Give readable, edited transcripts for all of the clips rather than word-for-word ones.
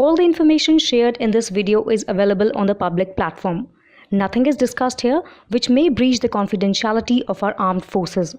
All the information shared in this video is available on the public platform. Nothing is discussed here which may breach the confidentiality of our armed forces.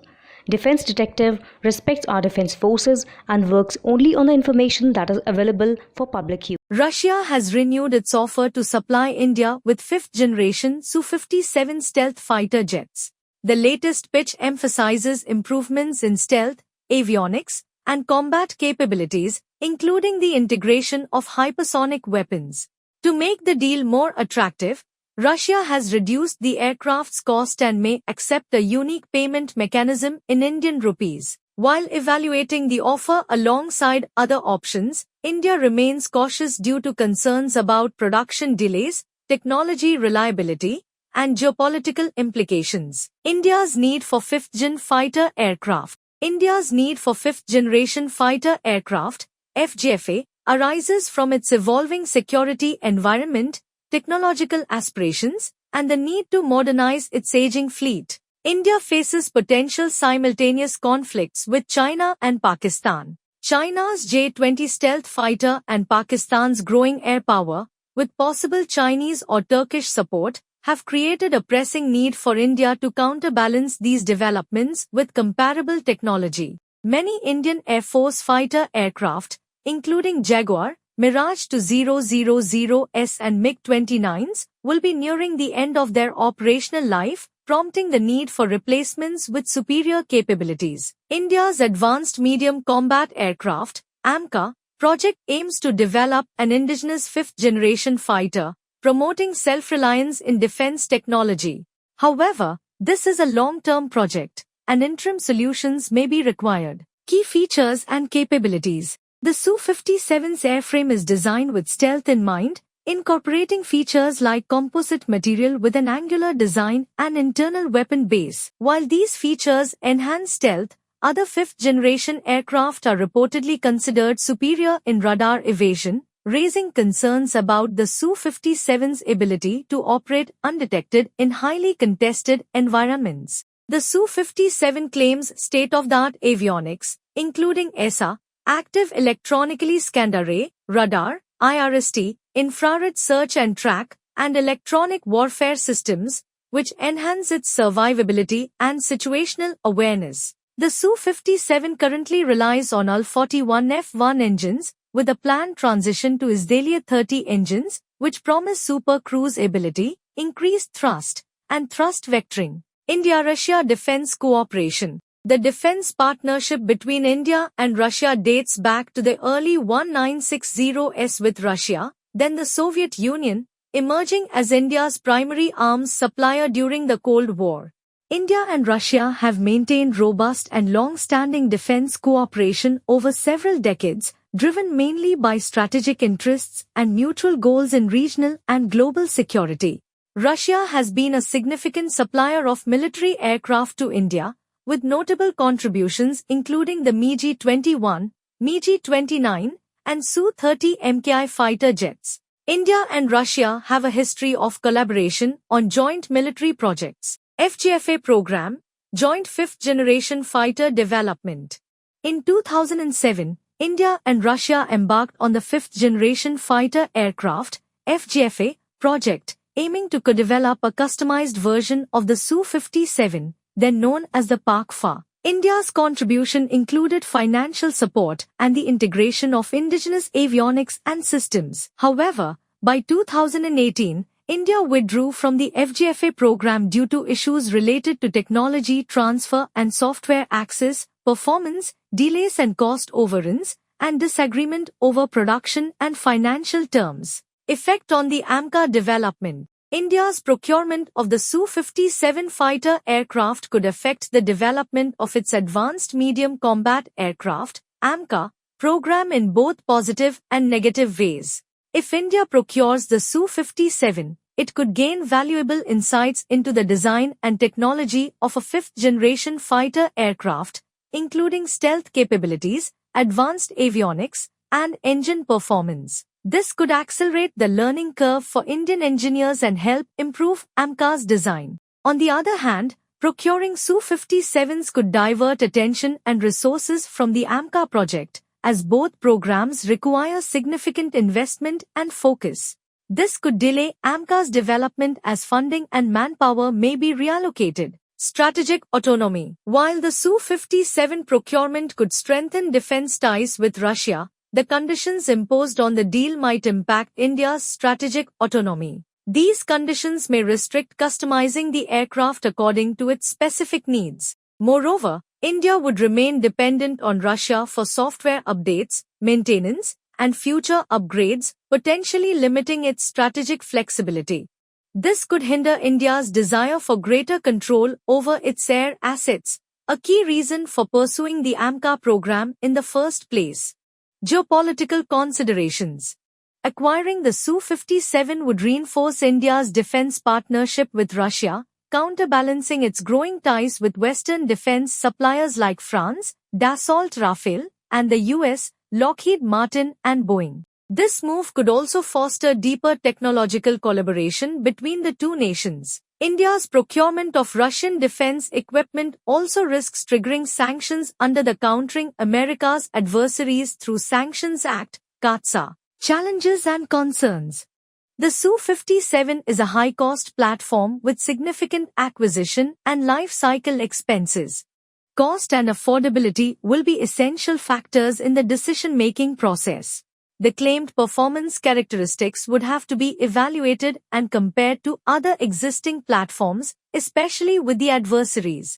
Defense Detective respects our defense forces and works only on the information that is available for public use. Russia has renewed its offer to supply India with fifth-generation Su-57 stealth fighter jets. The latest pitch emphasizes improvements in stealth, avionics, and combat capabilities, including the integration of hypersonic weapons. To make the deal more attractive, Russia has reduced the aircraft's cost and may accept a unique payment mechanism in Indian rupees. While evaluating the offer alongside other options, India remains cautious due to concerns about production delays, technology reliability, and geopolitical implications. India's need for fifth-gen fighter aircraft. India's need for fifth-generation fighter aircraft, FGFA, arises from its evolving security environment, technological aspirations, and the need to modernize its aging fleet. India faces potential simultaneous conflicts with China and Pakistan. China's J-20 stealth fighter and Pakistan's growing air power, with possible Chinese or Turkish support, have created a pressing need for India to counterbalance these developments with comparable technology. Many Indian Air Force fighter aircraft, including Jaguar, Mirage 2000S and MiG-29s, will be nearing the end of their operational life, prompting the need for replacements with superior capabilities. India's Advanced Medium Combat Aircraft, AMCA, project aims to develop an indigenous fifth-generation fighter, promoting self-reliance in defense technology. However, this is a long-term project, and interim solutions may be required. Key features and capabilities. The Su-57's airframe is designed with stealth in mind, incorporating features like composite material with an angular design and internal weapon base. While these features enhance stealth, other fifth-generation aircraft are reportedly considered superior in radar evasion, raising concerns about the Su-57's ability to operate undetected in highly contested environments. The Su-57 claims state-of-the-art avionics, including ESA, active electronically scanned array, radar, IRST, infrared search and track, and electronic warfare systems, which enhance its survivability and situational awareness. The Su-57 currently relies on Al-41F1 engines, with a planned transition to Isdalia 30 engines, which promise super cruise ability, increased thrust, and thrust vectoring. India-Russia Defense Cooperation. The defense partnership between India and Russia dates back to the early 1960s with Russia, then the Soviet Union, emerging as India's primary arms supplier during the Cold War. India and Russia have maintained robust and long-standing defense cooperation over several decades, driven mainly by strategic interests and mutual goals in regional and global security. Russia has been a significant supplier of military aircraft to India, with notable contributions including the MiG-21, MiG-29, and Su-30 MKI fighter jets. India and Russia have a history of collaboration on joint military projects. FGFA program, Joint Fifth-Generation Fighter Development. In 2007, India and Russia embarked on the fifth-generation fighter aircraft, FGFA, project, aiming to co-develop a customized version of the Su-57, then known as the Pak-FA. India's contribution included financial support and the integration of indigenous avionics and systems. However, by 2018, India withdrew from the FGFA program due to issues related to technology transfer and software access, performance, delays and cost overruns, and disagreement over production and financial terms. Effect on the AMCA development. India's procurement of the Su-57 fighter aircraft could affect the development of its Advanced Medium Combat Aircraft, AMCA, program in both positive and negative ways. If India procures the Su-57, it could gain valuable insights into the design and technology of a fifth-generation fighter aircraft, including stealth capabilities, advanced avionics, and engine performance. This could accelerate the learning curve for Indian engineers and help improve AMCA's design. On the other hand, procuring Su-57s could divert attention and resources from the AMCA project, as both programs require significant investment and focus. This could delay AMCA's development as funding and manpower may be reallocated. Strategic autonomy. While the Su-57 procurement could strengthen defense ties with Russia, the conditions imposed on the deal might impact India's strategic autonomy. These conditions may restrict customizing the aircraft according to its specific needs. Moreover, India would remain dependent on Russia for software updates, maintenance, and future upgrades, potentially limiting its strategic flexibility. This could hinder India's desire for greater control over its air assets, a key reason for pursuing the AMCA program in the first place. Geopolitical considerations. Acquiring the Su-57 would reinforce India's defense partnership with Russia, counterbalancing its growing ties with Western defense suppliers like France, Dassault Rafale, and the US, Lockheed Martin and Boeing. This move could also foster deeper technological collaboration between the two nations. India's procurement of Russian defense equipment also risks triggering sanctions under the Countering America's Adversaries Through Sanctions Act, CAATSA. Challenges and concerns. The Su-57 is a high-cost platform with significant acquisition and life cycle expenses. Cost and affordability will be essential factors in the decision-making process. The claimed performance characteristics would have to be evaluated and compared to other existing platforms, especially with the adversaries.